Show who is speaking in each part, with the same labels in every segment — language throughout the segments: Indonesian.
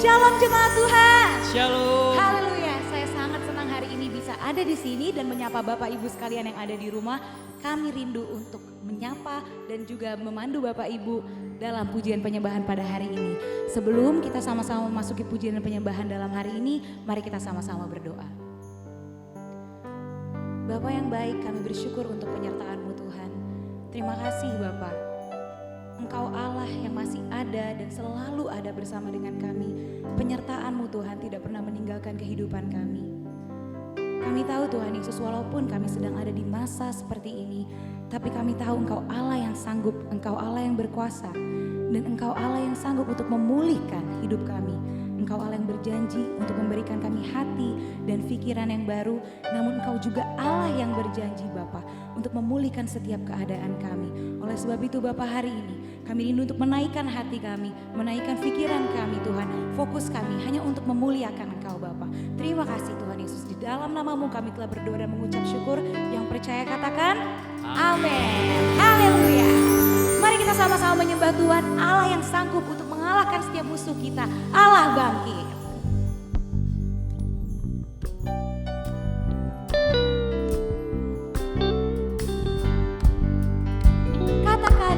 Speaker 1: Shalom jemaat Tuhan.
Speaker 2: Shalom.
Speaker 1: Haleluya, saya sangat senang hari ini bisa ada di sini dan menyapa Bapak Ibu sekalian yang ada di rumah. Kami rindu untuk menyapa dan juga memandu Bapak Ibu dalam pujian penyembahan pada hari ini. Sebelum kita sama-sama memasuki pujian dan penyembahan dalam hari ini, mari kita sama-sama berdoa. Bapa yang baik, kami bersyukur untuk penyertaan-Mu Tuhan. Terima kasih Bapak. Engkau Allah yang masih ada dan selalu ada bersama dengan kami. Penyertaan-Mu Tuhan tidak pernah meninggalkan kehidupan kami. Kami tahu Tuhan Yesus, walaupun kami sedang ada di masa seperti ini, tapi kami tahu Engkau Allah yang sanggup, Engkau Allah yang berkuasa, dan Engkau Allah yang sanggup untuk memulihkan hidup kami. Engkau Allah yang berjanji untuk memberikan kami hati dan pikiran yang baru, namun Engkau juga Allah yang berjanji Bapa untuk memulihkan setiap keadaan kami. Oleh sebab itu Bapa, hari ini kami rindu untuk menaikkan hati kami, menaikkan pikiran kami Tuhan. Fokus kami hanya untuk memuliakan Engkau Bapa. Terima kasih Tuhan Yesus, di dalam nama-Mu kami telah berdoa dan mengucap syukur. Yang percaya katakan amin. Haleluya. Mari kita sama-sama menyembah Tuhan, Allah yang sanggup untuk mengalahkan setiap musuh kita. Allah bangkit. Katakan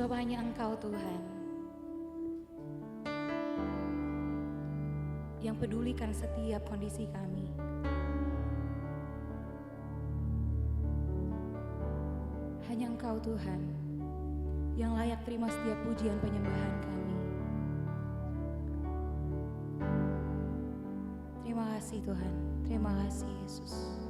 Speaker 1: Sebab hanya Engkau Tuhan yang pedulikan setiap kondisi kami. Hanya Engkau Tuhan yang layak terima setiap pujian penyembahan kami. Terima kasih Tuhan, terima kasih Yesus.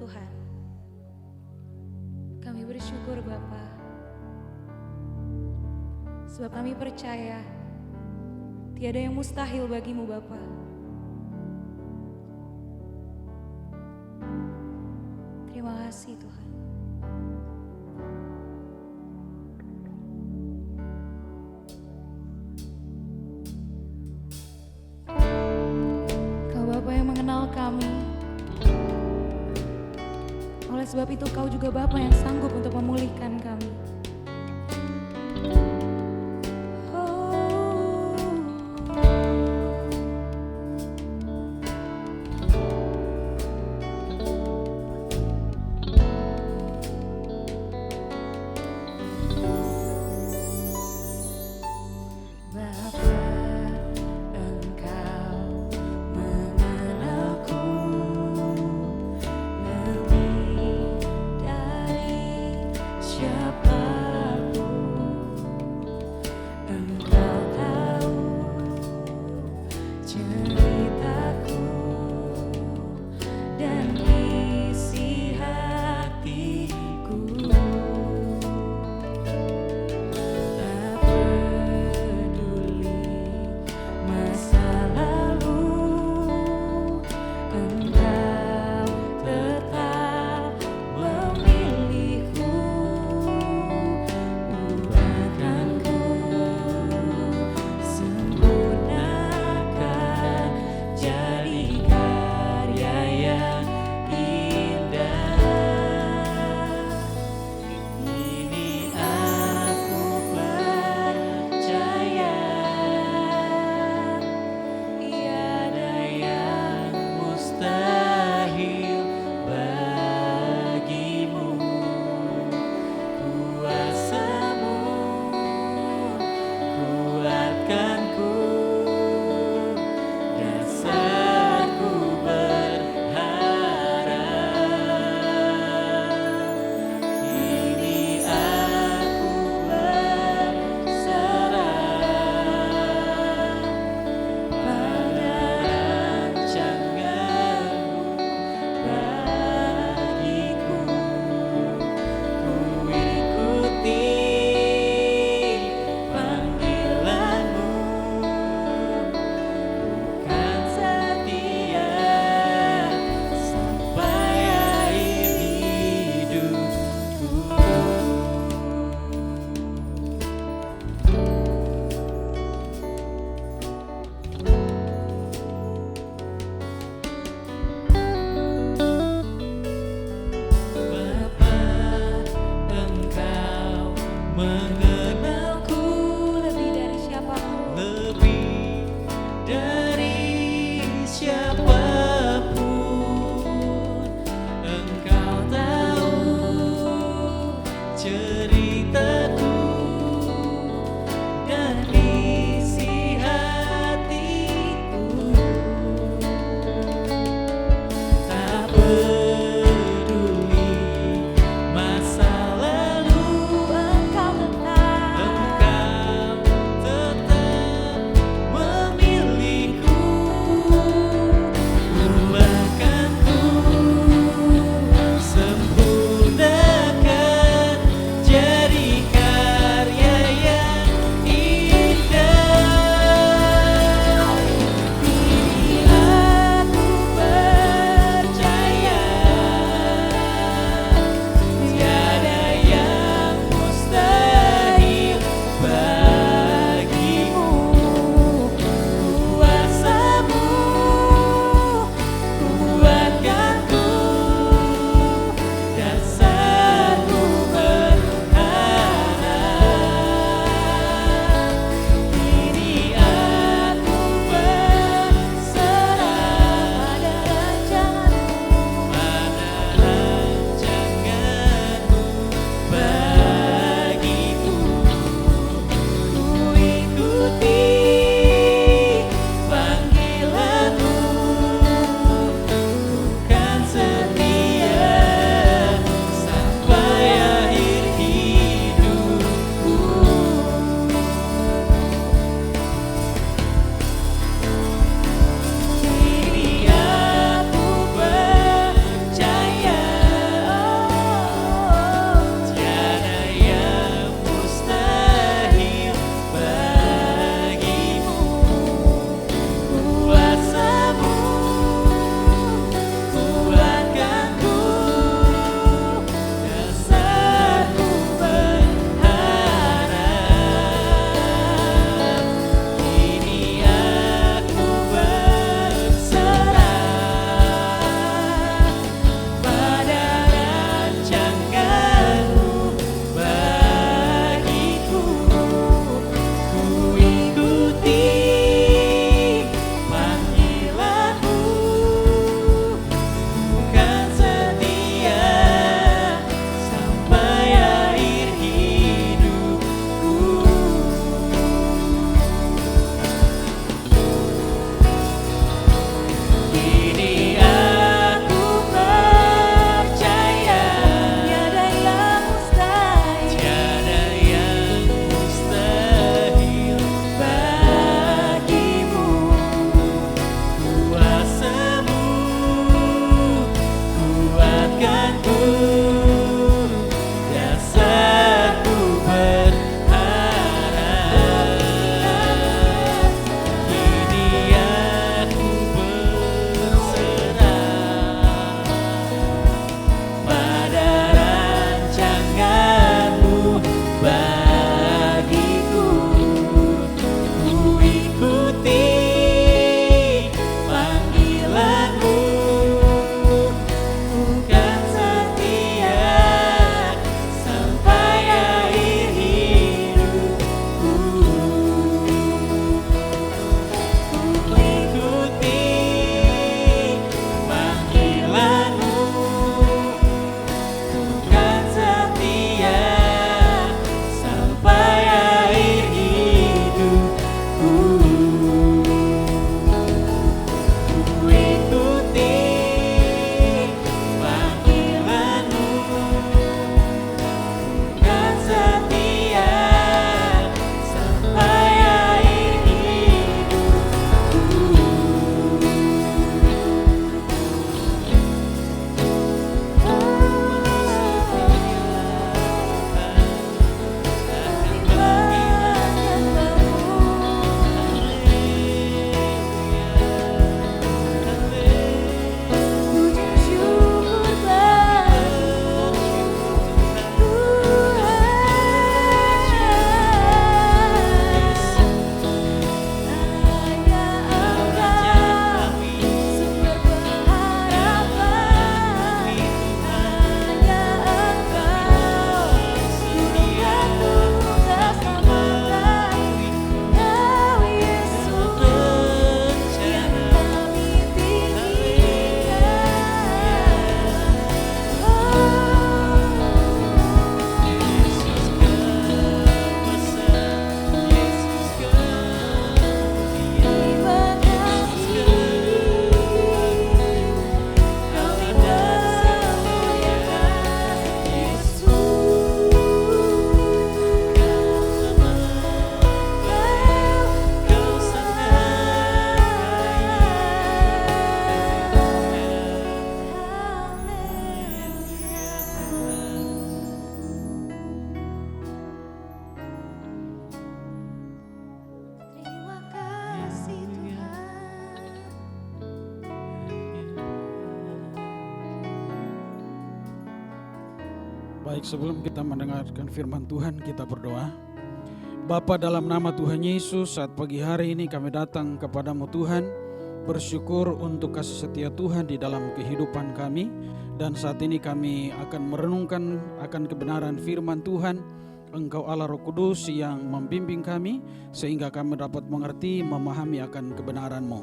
Speaker 1: Tuhan. Kami bersyukur Bapa, sebab kami percaya tiada yang mustahil bagimu Bapa. Terima kasih Tuhan. Kau Bapa yang mengenal kami. Oleh sebab itu Kau juga Bapa yang sanggup untuk memulihkan kami. Siapa
Speaker 2: Baik, sebelum kita mendengarkan firman Tuhan, kita berdoa. Bapa, dalam nama Tuhan Yesus, saat pagi hari ini kami datang kepadamu Tuhan, bersyukur untuk kasih setia Tuhan di dalam kehidupan kami. Dan saat ini kami akan merenungkan akan kebenaran firman Tuhan. Engkau Allah Roh Kudus yang membimbing kami, sehingga kami dapat mengerti, memahami akan kebenaran-Mu.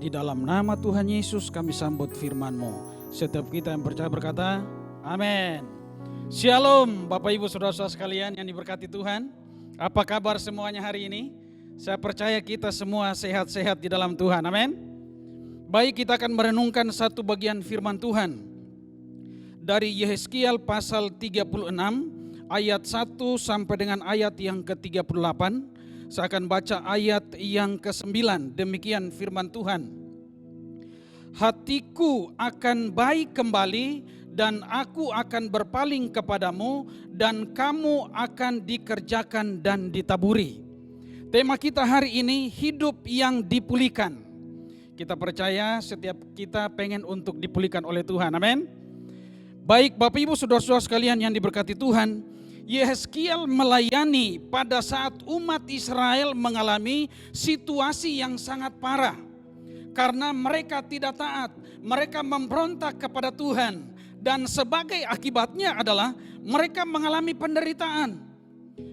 Speaker 2: Di dalam nama Tuhan Yesus kami sambut firman-Mu. Setiap kita yang percaya berkata, amin. Shalom Bapak Ibu Saudara-saudara sekalian yang diberkati Tuhan. Apa kabar semuanya hari ini? Saya percaya kita semua sehat-sehat di dalam Tuhan, amin. Baik, kita akan merenungkan satu bagian firman Tuhan dari Yehezkiel pasal 36 ayat 1 sampai dengan ayat yang ke-38. Saya akan baca ayat yang ke-9. Demikian firman Tuhan. Hatiku akan baik kembali dan aku akan berpaling kepadamu dan kamu akan dikerjakan dan ditaburi. Tema kita hari ini, hidup yang dipulihkan. Kita percaya setiap kita pengen untuk dipulihkan oleh Tuhan, amin. Baik Bapak Ibu Saudara-saudara sekalian yang diberkati Tuhan, Yehezkiel melayani pada saat umat Israel mengalami situasi yang sangat parah. Karena mereka tidak taat, mereka memberontak kepada Tuhan. Dan sebagai akibatnya adalah mereka mengalami penderitaan.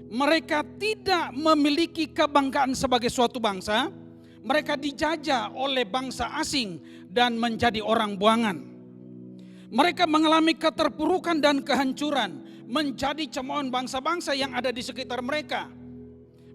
Speaker 2: Mereka tidak memiliki kebanggaan sebagai suatu bangsa. Mereka dijajah oleh bangsa asing dan menjadi orang buangan. Mereka mengalami keterpurukan dan kehancuran, menjadi cemoohan bangsa-bangsa yang ada di sekitar mereka.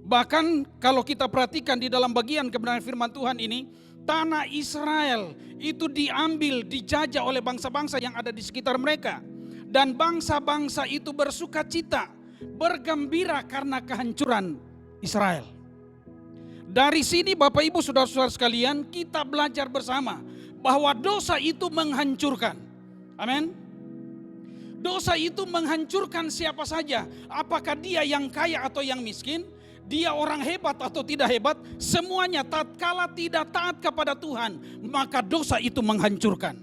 Speaker 2: Bahkan kalau kita perhatikan di dalam bagian kebenaran firman Tuhan ini, tanah Israel itu diambil, dijajah oleh bangsa-bangsa yang ada di sekitar mereka. Dan bangsa-bangsa itu bersuka cita, bergembira karena kehancuran Israel. Dari sini Bapak Ibu Saudara-saudara sekalian, kita belajar bersama bahwa dosa itu menghancurkan. Amin. Dosa itu menghancurkan siapa saja, apakah dia yang kaya atau yang miskin, dia orang hebat atau tidak hebat, semuanya tatkala tidak taat kepada Tuhan, maka dosa itu menghancurkan.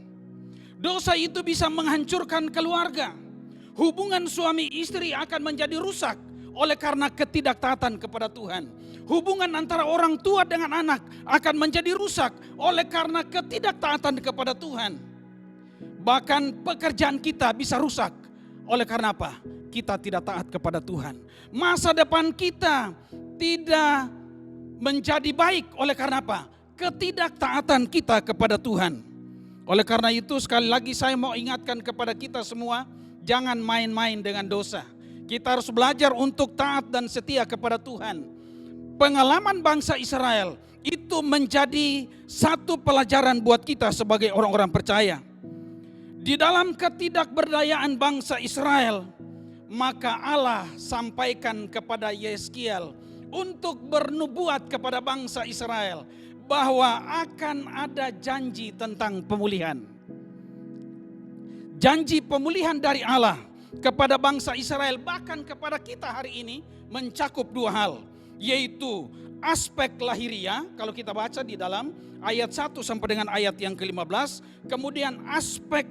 Speaker 2: Dosa itu bisa menghancurkan keluarga. Hubungan suami istri akan menjadi rusak oleh karena ketidaktaatan kepada Tuhan. Hubungan antara orang tua dengan anak akan menjadi rusak oleh karena ketidaktaatan kepada Tuhan. Bahkan pekerjaan kita bisa rusak oleh karena apa? Kita tidak taat kepada Tuhan. Masa depan kita tidak menjadi baik oleh karena apa? Ketidaktaatan kita kepada Tuhan. Oleh karena itu sekali lagi saya mau ingatkan kepada kita semua, jangan main-main dengan dosa. Kita harus belajar untuk taat dan setia kepada Tuhan. Pengalaman bangsa Israel itu menjadi satu pelajaran buat kita sebagai orang-orang percaya. Di dalam ketidakberdayaan bangsa Israel, maka Allah sampaikan kepada Yehezkiel untuk bernubuat kepada bangsa Israel bahwa akan ada janji tentang pemulihan. Janji pemulihan dari Allah kepada bangsa Israel, bahkan kepada kita hari ini, mencakup dua hal, yaitu aspek lahiriah, kalau kita baca di dalam ayat 1 sampai dengan ayat yang ke-15, kemudian aspek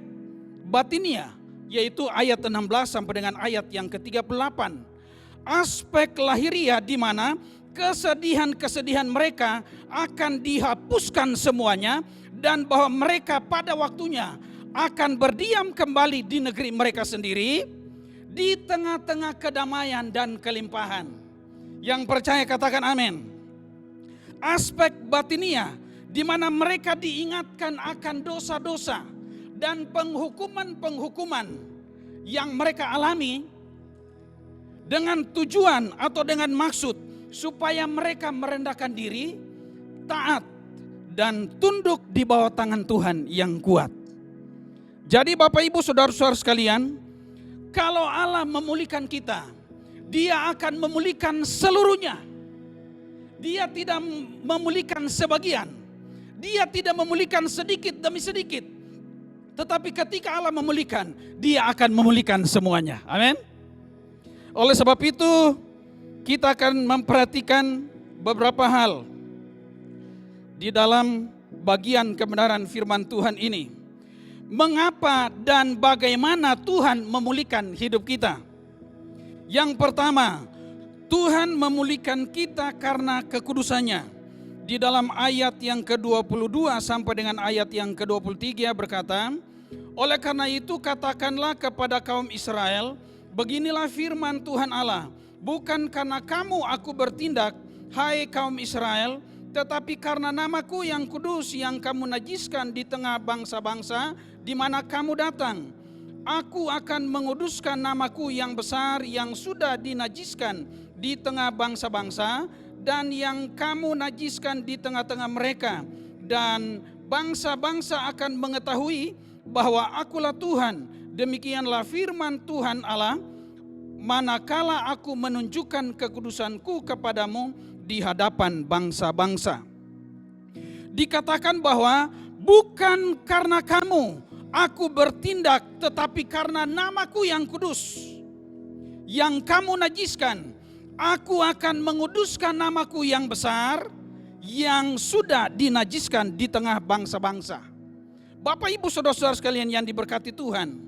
Speaker 2: batiniah, yaitu ayat 16 sampai dengan ayat yang ke-38. Aspek lahiriah di mana kesedihan-kesedihan mereka akan dihapuskan semuanya, dan bahwa mereka pada waktunya akan berdiam kembali di negeri mereka sendiri di tengah-tengah kedamaian dan kelimpahan. Yang percaya katakan amin. Aspek batiniah di mana mereka diingatkan akan dosa-dosa dan penghukuman-penghukuman yang mereka alami dengan tujuan atau dengan maksud supaya mereka merendahkan diri, taat, dan tunduk di bawah tangan Tuhan yang kuat. Jadi Bapak Ibu Saudara-saudara sekalian, kalau Allah memulihkan kita, Dia akan memulihkan seluruhnya. Dia tidak memulihkan sebagian. Dia tidak memulihkan sedikit demi sedikit. Tetapi ketika Allah memulihkan, Dia akan memulihkan semuanya. Amin. Oleh sebab itu, kita akan memperhatikan beberapa hal di dalam bagian kebenaran firman Tuhan ini. mengapa dan bagaimana Tuhan memulihkan hidup kita. Yang pertama, Tuhan memulihkan kita karena kekudusannya. Di dalam ayat yang ke-22 sampai dengan ayat yang ke-23 berkata, oleh karena itu katakanlah kepada kaum Israel, beginilah firman Tuhan Allah, bukan karena kamu aku bertindak, hai kaum Israel, tetapi karena namaku yang kudus yang kamu najiskan di tengah bangsa-bangsa di mana kamu datang. Aku akan menguduskan namaku yang besar yang sudah dinajiskan di tengah bangsa-bangsa dan yang kamu najiskan di tengah-tengah mereka. Dan bangsa-bangsa akan mengetahui bahwa akulah Tuhan. Demikianlah firman Tuhan Allah, manakala aku menunjukkan kekudusanku kepadamu di hadapan bangsa-bangsa. Dikatakan bahwa bukan karena kamu aku bertindak, tetapi karena namaku yang kudus yang kamu najiskan, aku akan menguduskan namaku yang besar yang sudah dinajiskan di tengah bangsa-bangsa. Bapak ibu saudara-saudara sekalian yang diberkati Tuhan,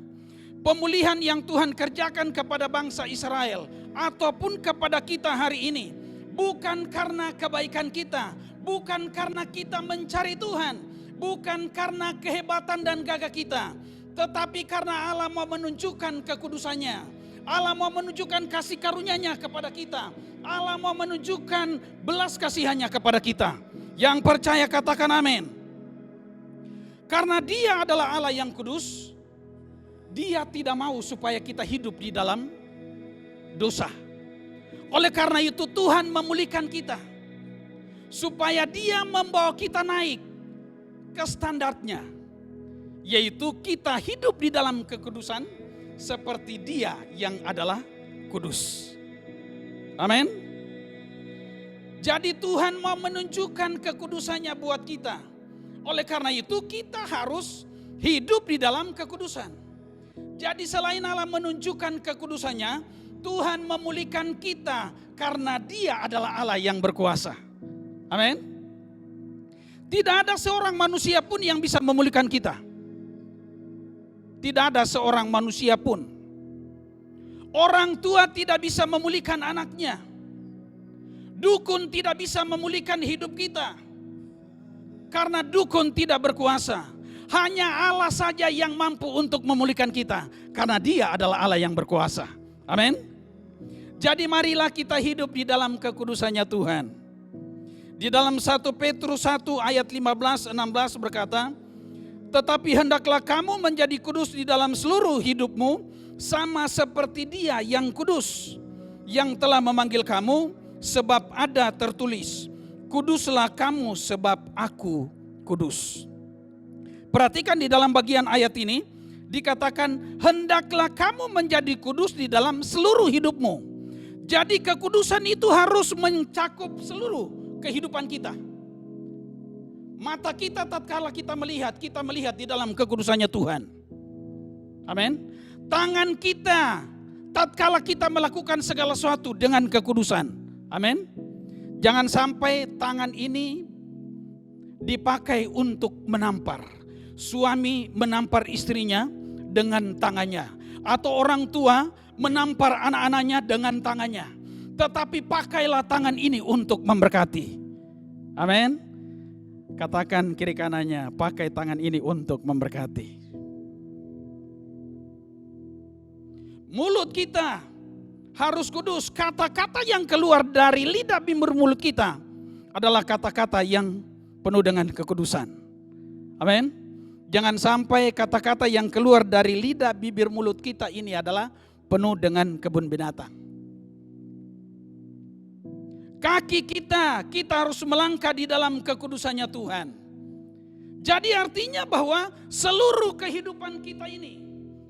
Speaker 2: pemulihan yang Tuhan kerjakan kepada bangsa Israel ataupun kepada kita hari ini bukan karena kebaikan kita, bukan karena kita mencari Tuhan, bukan karena kehebatan dan gagah kita, tetapi karena Allah mau menunjukkan kekudusannya. Allah mau menunjukkan kasih karunia-Nya kepada kita. Allah mau menunjukkan belas kasihan-Nya kepada kita. Yang percaya katakan amin. Karena Dia adalah Allah yang kudus, Dia tidak mau supaya kita hidup di dalam dosa. Oleh karena itu Tuhan memulihkan kita, supaya Dia membawa kita naik ke standarnya, yaitu kita hidup di dalam kekudusan seperti Dia yang adalah kudus. Amin. Jadi Tuhan mau menunjukkan kekudusannya buat kita. Oleh karena itu kita harus hidup di dalam kekudusan. Jadi selain Allah menunjukkan kekudusannya, Tuhan memulihkan kita karena Dia adalah Allah yang berkuasa. Amin. Tidak ada seorang manusia pun yang bisa memulihkan kita. Tidak ada seorang manusia pun. Orang tua tidak bisa memulihkan anaknya. Dukun tidak bisa memulihkan hidup kita. Karena dukun tidak berkuasa. Hanya Allah saja yang mampu untuk memulihkan kita. Karena Dia adalah Allah yang berkuasa. Amin. Jadi marilah kita hidup di dalam kekudusannya Tuhan. Di dalam 1 Petrus 1 ayat 15-16 berkata, tetapi hendaklah kamu menjadi kudus di dalam seluruh hidupmu, sama seperti Dia yang kudus, yang telah memanggil kamu, sebab ada tertulis, kuduslah kamu sebab aku kudus. Perhatikan di dalam bagian ayat ini, dikatakan hendaklah kamu menjadi kudus di dalam seluruh hidupmu. Jadi kekudusan itu harus mencakup seluruh kehidupan kita. Mata kita tatkala kita melihat di dalam kekudusannya Tuhan. Amin. Tangan kita tatkala kita melakukan segala sesuatu dengan kekudusan. Amin. Jangan sampai tangan ini dipakai untuk menampar. Suami menampar istrinya dengan tangannya, atau orang tua menampar anak-anaknya dengan tangannya. Tetapi pakailah tangan ini untuk memberkati. Amin. Katakan kiri kanannya, pakai tangan ini untuk memberkati. Mulut kita harus kudus. Kata-kata yang keluar dari lidah bibir mulut kita adalah kata-kata yang penuh dengan kekudusan. Amin. Jangan sampai kata-kata yang keluar dari lidah bibir mulut kita ini adalah penuh dengan kebun binatang. Kaki kita harus melangkah di dalam kekudusannya Tuhan. Jadi artinya bahwa seluruh kehidupan kita ini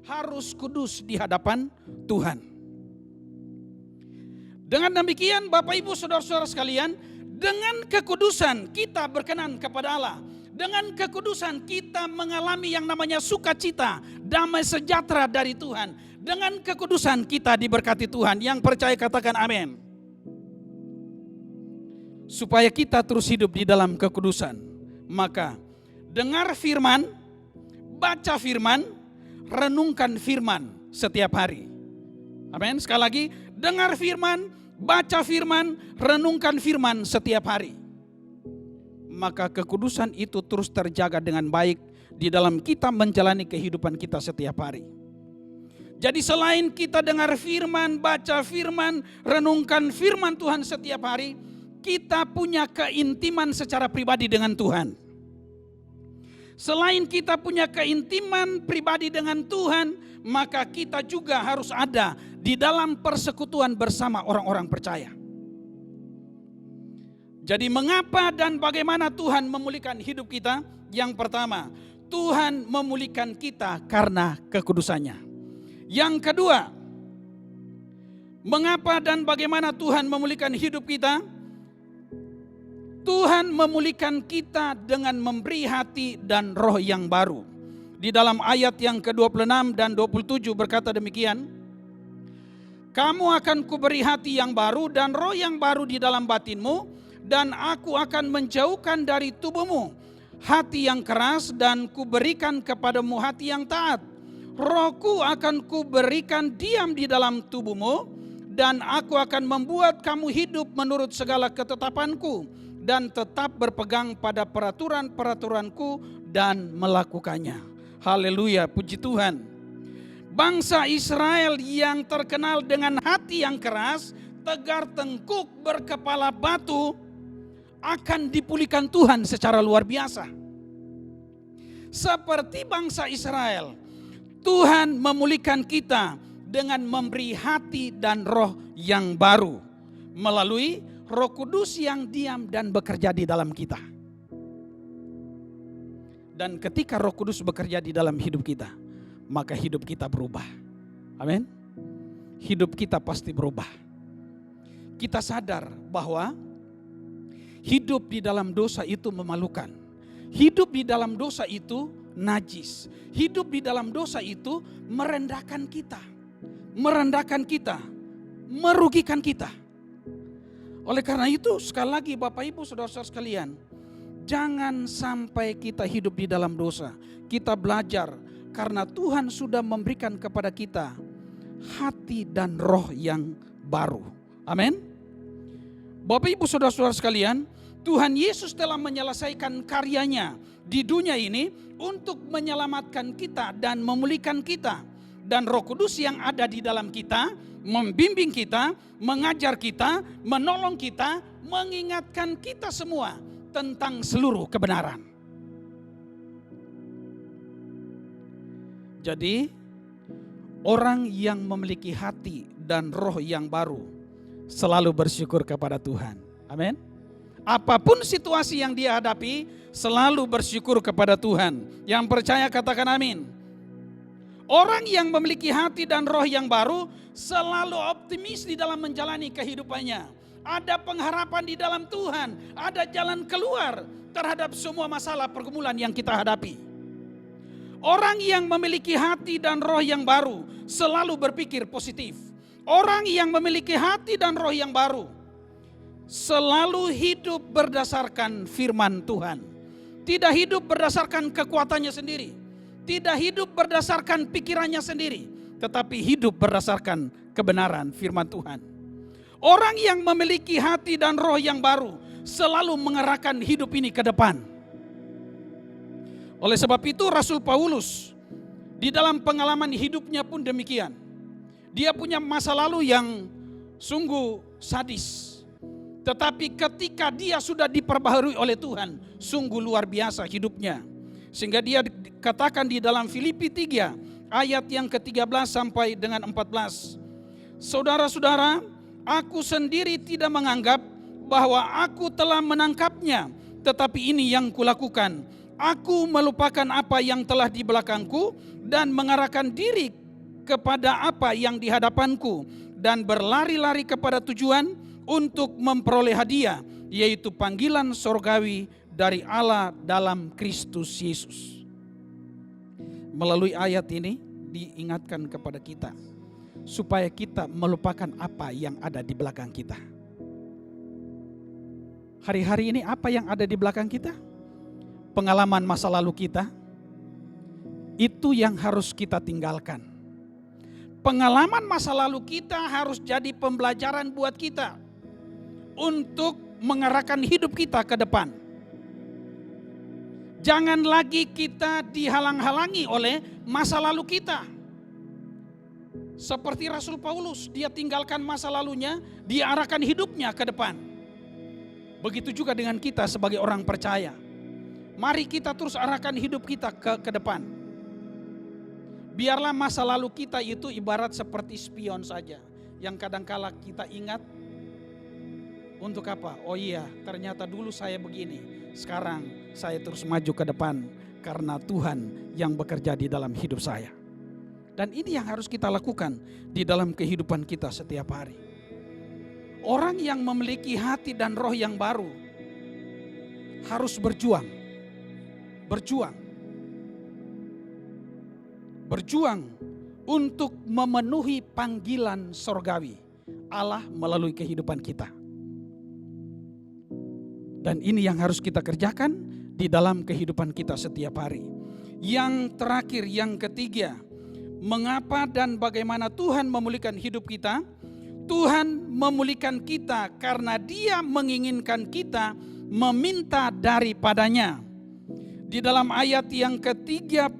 Speaker 2: harus kudus di hadapan Tuhan. Dengan demikian Bapak Ibu Saudara-saudara sekalian, dengan kekudusan kita berkenan kepada Allah. Dengan kekudusan kita mengalami yang namanya sukacita, damai sejahtera dari Tuhan. Dengan kekudusan kita diberkati Tuhan. Yang percaya katakan amin. Supaya kita terus hidup di dalam kekudusan, maka dengar firman, baca firman, renungkan firman setiap hari. Amin. Sekali lagi, dengar firman, baca firman, renungkan firman setiap hari. Maka kekudusan itu terus terjaga dengan baik di dalam kita menjalani kehidupan kita setiap hari. Jadi selain kita dengar firman, baca firman, renungkan firman Tuhan setiap hari, kita punya keintiman secara pribadi dengan Tuhan. Selain kita punya keintiman pribadi dengan Tuhan, maka kita juga harus ada di dalam persekutuan bersama orang-orang percaya. Jadi mengapa dan bagaimana Tuhan memulihkan hidup kita? Yang pertama, Tuhan memulihkan kita karena kekudusannya. Yang kedua, mengapa dan bagaimana Tuhan memulihkan hidup kita? Tuhan memulihkan kita dengan memberi hati dan roh yang baru. Di dalam ayat yang ke-26 dan 27 berkata demikian, kamu akan kuberi hati yang baru dan roh yang baru di dalam batinmu, dan aku akan menjauhkan dari tubuhmu hati yang keras dan kuberikan kepadamu hati yang taat. Rohku akan kuberikan diam di dalam tubuhmu, dan aku akan membuat kamu hidup menurut segala ketetapanku dan tetap berpegang pada peraturan-peraturanku dan melakukannya. Haleluya, puji Tuhan. Bangsa Israel yang terkenal dengan hati yang keras, tegar tengkuk, berkepala batu, akan dipulihkan Tuhan secara luar biasa. Seperti bangsa Israel, Tuhan memulihkan kita dengan memberi hati dan roh yang baru melalui Roh Kudus yang diam dan bekerja di dalam kita. Dan ketika Roh Kudus bekerja di dalam hidup kita, maka hidup kita berubah. Amin. Hidup kita pasti berubah. Kita sadar bahwa hidup di dalam dosa itu memalukan. Hidup di dalam dosa itu najis. Hidup di dalam dosa itu merendahkan kita. Merendahkan kita. Merugikan kita. Oleh karena itu sekali lagi Bapak Ibu Saudara-saudara sekalian, jangan sampai kita hidup di dalam dosa. Kita belajar karena Tuhan sudah memberikan kepada kita hati dan roh yang baru. Amin. Bapak Ibu Saudara-saudara sekalian, Tuhan Yesus telah menyelesaikan karyanya di dunia ini untuk menyelamatkan kita dan memulihkan kita. Dan Roh Kudus yang ada di dalam kita membimbing kita, mengajar kita, menolong kita, mengingatkan kita semua tentang seluruh kebenaran. Jadi orang yang memiliki hati dan roh yang baru selalu bersyukur kepada Tuhan. Amin. Apapun situasi yang dia hadapi, selalu bersyukur kepada Tuhan. Yang percaya katakan amin. Orang yang memiliki hati dan roh yang baru selalu optimis di dalam menjalani kehidupannya. Ada pengharapan di dalam Tuhan, ada jalan keluar terhadap semua masalah pergumulan yang kita hadapi. Orang yang memiliki hati dan roh yang baru selalu berpikir positif. Orang yang memiliki hati dan roh yang baru selalu hidup berdasarkan firman Tuhan. Tidak hidup berdasarkan kekuatannya sendiri. Tidak hidup berdasarkan pikirannya sendiri. Tetapi hidup berdasarkan kebenaran firman Tuhan. Orang yang memiliki hati dan roh yang baru selalu mengerahkan hidup ini ke depan. Oleh sebab itu Rasul Paulus di dalam pengalaman hidupnya pun demikian. Dia punya masa lalu yang sungguh sadis. Tetapi ketika dia sudah diperbaharui oleh Tuhan, sungguh luar biasa hidupnya. Sehingga dia katakan di dalam Filipi 3 ayat yang ke-13 sampai dengan 14. Saudara-saudara, aku sendiri tidak menganggap bahwa aku telah menangkapnya, tetapi ini yang kulakukan. Aku melupakan apa yang telah di belakangku dan mengarahkan diri kepada apa yang di hadapanku dan berlari-lari kepada tujuan untuk memperoleh hadiah, yaitu panggilan sorgawi dari Allah dalam Kristus Yesus. Melalui ayat ini diingatkan kepada kita supaya kita melupakan apa yang ada di belakang kita. Hari-hari ini apa yang ada di belakang kita? Pengalaman masa lalu kita, Itu yang harus kita tinggalkan. Pengalaman masa lalu kita harus jadi pembelajaran buat kita untuk mengarahkan hidup kita ke depan. Jangan lagi kita dihalang-halangi oleh masa lalu kita. Seperti Rasul Paulus, dia tinggalkan masa lalunya, dia arahkan hidupnya ke depan. Begitu juga dengan kita sebagai orang percaya. Mari kita terus arahkan hidup kita ke depan. Biarlah masa lalu kita itu ibarat seperti spion saja, yang kadangkala kita ingat untuk apa? Oh iya, ternyata dulu saya begini. Sekarang saya terus maju ke depan karena Tuhan yang bekerja di dalam hidup saya. Dan ini yang harus kita lakukan di dalam kehidupan kita setiap hari. Orang yang memiliki hati dan roh yang baru harus berjuang. Berjuang untuk memenuhi panggilan sorgawi Allah melalui kehidupan kita. Dan ini yang harus kita kerjakan di dalam kehidupan kita setiap hari. Yang terakhir, yang ketiga, mengapa dan bagaimana Tuhan memulihkan hidup kita? Tuhan memulihkan kita karena Dia menginginkan kita meminta daripadanya. Di dalam ayat yang ke-37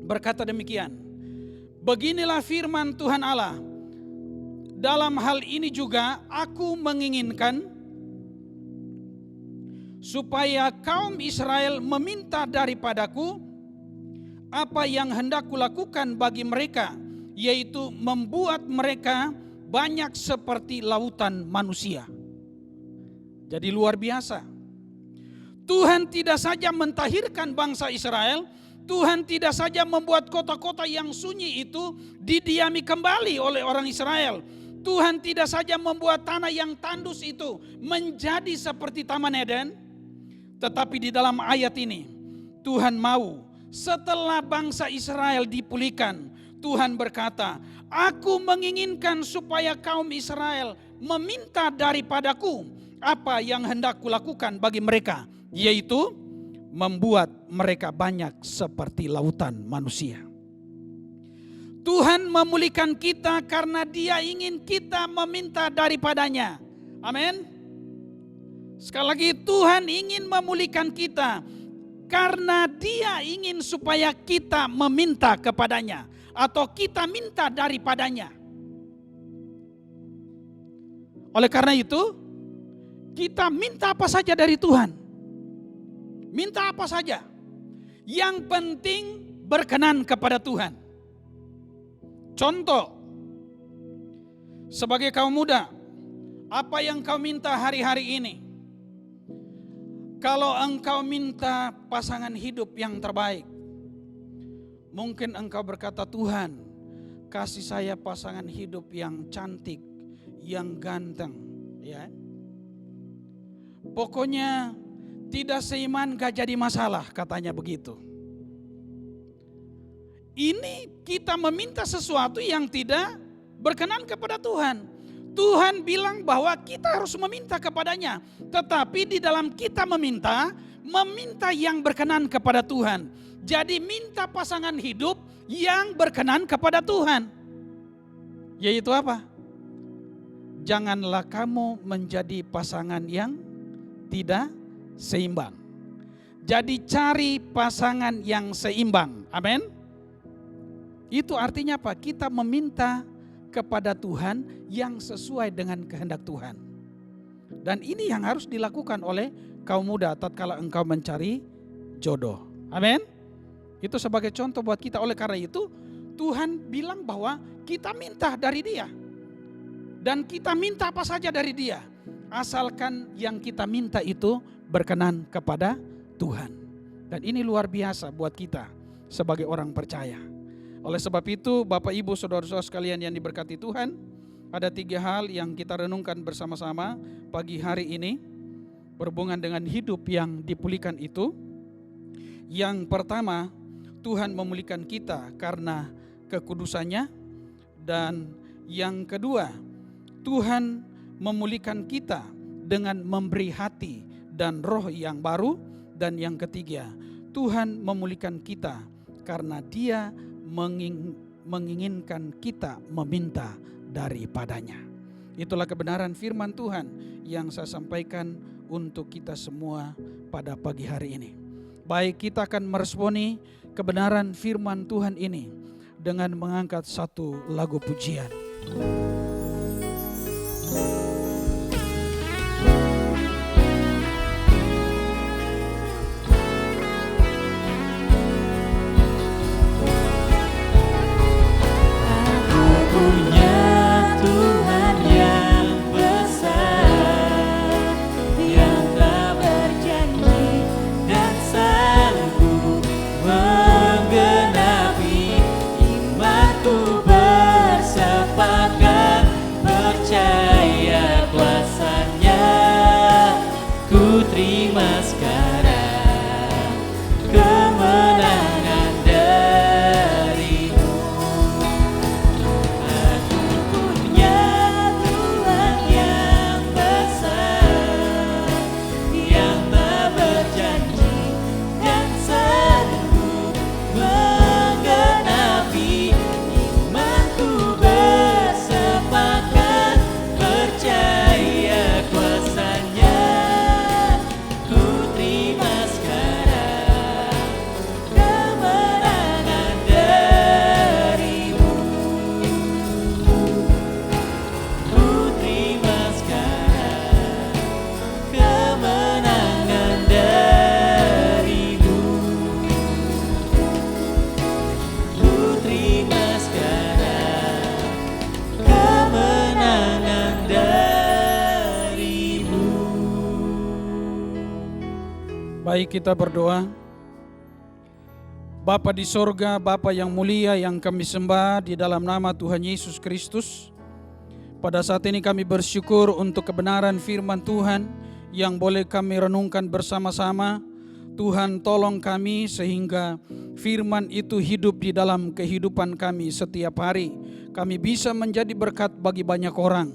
Speaker 2: berkata demikian. Beginilah firman Tuhan Allah. Dalam hal ini juga aku menginginkan supaya kaum Israel meminta daripadaku apa yang hendak kulakukan bagi mereka, yaitu membuat mereka banyak seperti lautan manusia. Jadi luar biasa. Tuhan tidak saja mentahirkan bangsa Israel, Tuhan tidak saja membuat kota-kota yang sunyi itu didiami kembali oleh orang Israel. Tuhan tidak saja membuat tanah yang tandus itu menjadi seperti Taman Eden, tetapi di dalam ayat ini Tuhan mau setelah bangsa Israel dipulihkan, Tuhan berkata, aku menginginkan supaya kaum Israel meminta daripadaku apa yang hendak kulakukan bagi mereka, yaitu membuat mereka banyak seperti lautan manusia. Tuhan memulihkan kita karena Dia ingin kita meminta daripadanya. Amin. Sekali lagi, Tuhan ingin memulihkan kita karena Dia ingin supaya kita meminta kepadanya atau kita minta daripadanya. Oleh karena itu, kita minta apa saja dari Tuhan. Minta apa saja. Yang penting berkenan kepada Tuhan. Contoh, sebagai kaum muda, apa yang kau minta hari-hari ini? Kalau engkau minta pasangan hidup yang terbaik, mungkin engkau berkata, Tuhan, kasih saya pasangan hidup yang cantik, yang ganteng, ya. Pokoknya tidak seiman gak jadi masalah, katanya begitu. Ini kita meminta sesuatu yang tidak berkenan kepada Tuhan. Tuhan bilang bahwa kita harus meminta kepadanya. Tetapi di dalam kita meminta yang berkenan kepada Tuhan. Jadi minta pasangan hidup yang berkenan kepada Tuhan. Yaitu apa? Janganlah kamu menjadi pasangan yang tidak seimbang. Jadi cari pasangan yang seimbang. Amin. Itu artinya apa? Kita meminta kepada Tuhan yang sesuai dengan kehendak Tuhan. Dan ini yang harus dilakukan oleh kaum muda tatkala engkau mencari jodoh. Amin. Itu sebagai contoh buat kita. Oleh karena itu Tuhan bilang bahwa kita minta dari Dia. Dan kita minta apa saja dari Dia. Asalkan yang kita minta itu berkenan kepada Tuhan. Dan ini luar biasa buat kita sebagai orang percaya. Oleh sebab itu Bapak Ibu Saudara-saudara sekalian yang diberkati Tuhan, ada 3 hal yang kita renungkan bersama-sama pagi hari ini berhubungan dengan hidup yang dipulihkan itu. Yang pertama, Tuhan memulihkan kita karena kekudusannya. Dan yang kedua, Tuhan memulihkan kita dengan memberi hati dan roh yang baru. Dan yang ketiga, Tuhan memulihkan kita karena Dia menginginkan kita meminta daripadanya. Itulah kebenaran firman Tuhan yang saya sampaikan untuk kita semua pada pagi hari ini. Baik, kita akan meresponi kebenaran firman Tuhan ini dengan mengangkat satu lagu pujian. Baik, kita berdoa. Bapa di sorga, Bapa yang mulia yang kami sembah di dalam nama Tuhan Yesus Kristus. Pada saat ini kami bersyukur untuk kebenaran firman Tuhan yang boleh kami renungkan bersama-sama. Tuhan, tolong kami sehingga firman itu hidup di dalam kehidupan kami setiap hari. Kami bisa menjadi berkat bagi banyak orang.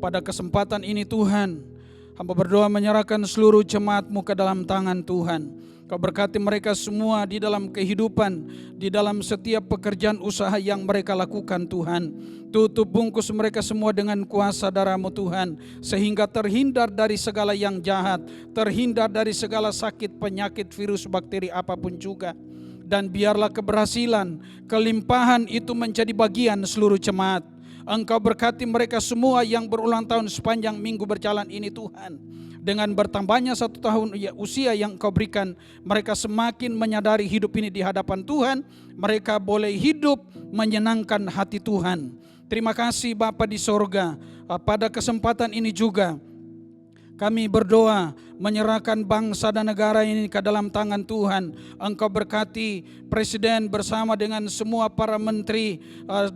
Speaker 2: Pada kesempatan ini Tuhan, hamba berdoa menyerahkan seluruh jemaat-Mu ke dalam tangan Tuhan. Kau berkati mereka semua di dalam kehidupan, di dalam setiap pekerjaan usaha yang mereka lakukan Tuhan. Tutup bungkus mereka semua dengan kuasa darah-Mu Tuhan, sehingga terhindar dari segala yang jahat, terhindar dari segala sakit, penyakit, virus, bakteri apapun juga. Dan biarlah keberhasilan, kelimpahan itu menjadi bagian seluruh jemaat. Engkau berkati mereka semua yang berulang tahun sepanjang minggu berjalan ini Tuhan. Dengan bertambahnya 1 tahun usia yang Engkau berikan, mereka semakin menyadari hidup ini di hadapan Tuhan. Mereka boleh hidup menyenangkan hati Tuhan. Terima kasih Bapa di sorga. Pada kesempatan ini juga kami berdoa menyerahkan bangsa dan negara ini ke dalam tangan Tuhan. Engkau berkati Presiden bersama dengan semua para menteri,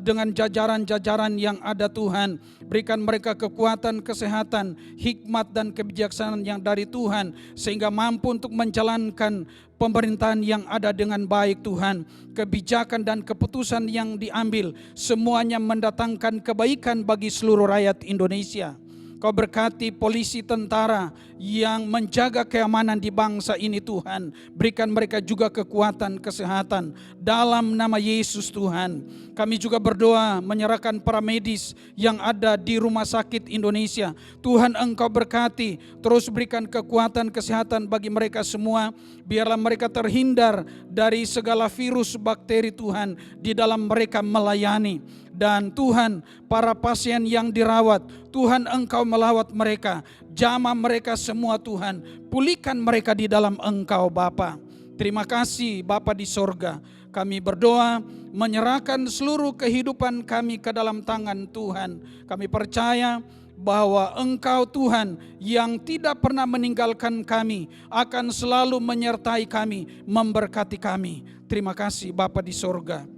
Speaker 2: dengan jajaran-jajaran yang ada Tuhan. Berikan mereka kekuatan, kesehatan, hikmat dan kebijaksanaan yang dari Tuhan, sehingga mampu untuk menjalankan pemerintahan yang ada dengan baik Tuhan. Kebijakan dan keputusan yang diambil semuanya mendatangkan kebaikan bagi seluruh rakyat Indonesia. Kau berkati polisi, tentara yang menjaga keamanan di bangsa ini Tuhan. Berikan mereka juga kekuatan, kesehatan dalam nama Yesus Tuhan. Kami juga berdoa menyerahkan para medis yang ada di rumah sakit Indonesia. Tuhan Engkau berkati, terus berikan kekuatan, kesehatan bagi mereka semua. Biarlah mereka terhindar dari segala virus, bakteri Tuhan di dalam mereka melayani. Dan Tuhan, para pasien yang dirawat, Tuhan Engkau melawat mereka, jamah mereka semua Tuhan, pulihkan mereka di dalam Engkau Bapa. Terima kasih Bapa di sorga. Kami berdoa menyerahkan seluruh kehidupan kami ke dalam tangan Tuhan. Kami percaya bahwa Engkau Tuhan yang tidak pernah meninggalkan kami, akan selalu menyertai kami, memberkati kami. Terima kasih Bapa di sorga.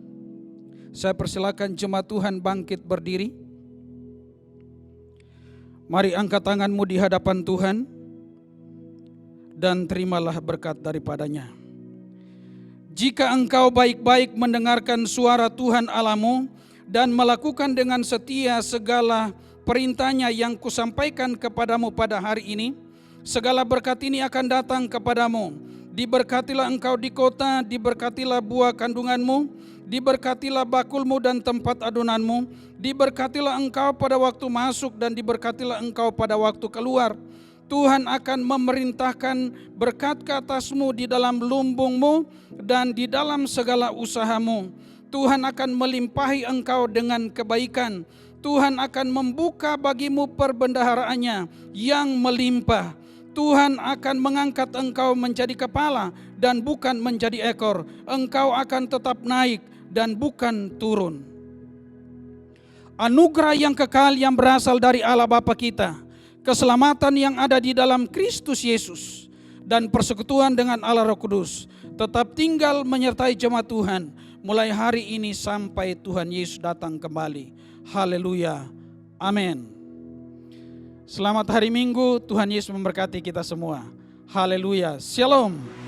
Speaker 2: Saya persilakan jemaat Tuhan bangkit berdiri. Mari angkat tanganmu di hadapan Tuhan dan terimalah berkat daripadanya. Jika engkau baik-baik mendengarkan suara Tuhan Allahmu dan melakukan dengan setia segala perintahnya yang kusampaikan kepadamu pada hari ini, segala berkat ini akan datang kepadamu Diberkatilah engkau di kota, diberkatilah buah kandunganmu, diberkatilah bakulmu dan tempat adonanmu, diberkatilah engkau pada waktu masuk dan diberkatilah engkau pada waktu keluar. Tuhan akan memerintahkan berkat ke atasmu di dalam lumbungmu dan di dalam segala usahamu. Tuhan akan melimpahi engkau dengan kebaikan. Tuhan akan membuka bagimu perbendaharaannya yang melimpah. Tuhan akan mengangkat engkau menjadi kepala dan bukan menjadi ekor. Engkau akan tetap naik dan bukan turun. Anugerah yang kekal yang berasal dari Allah Bapa kita, keselamatan yang ada di dalam Kristus Yesus, dan persekutuan dengan Allah Roh Kudus tetap tinggal menyertai jemaat Tuhan mulai hari ini sampai Tuhan Yesus datang kembali. Haleluya. Amin. Selamat hari Minggu, Tuhan Yesus memberkati kita semua. Haleluya. Shalom.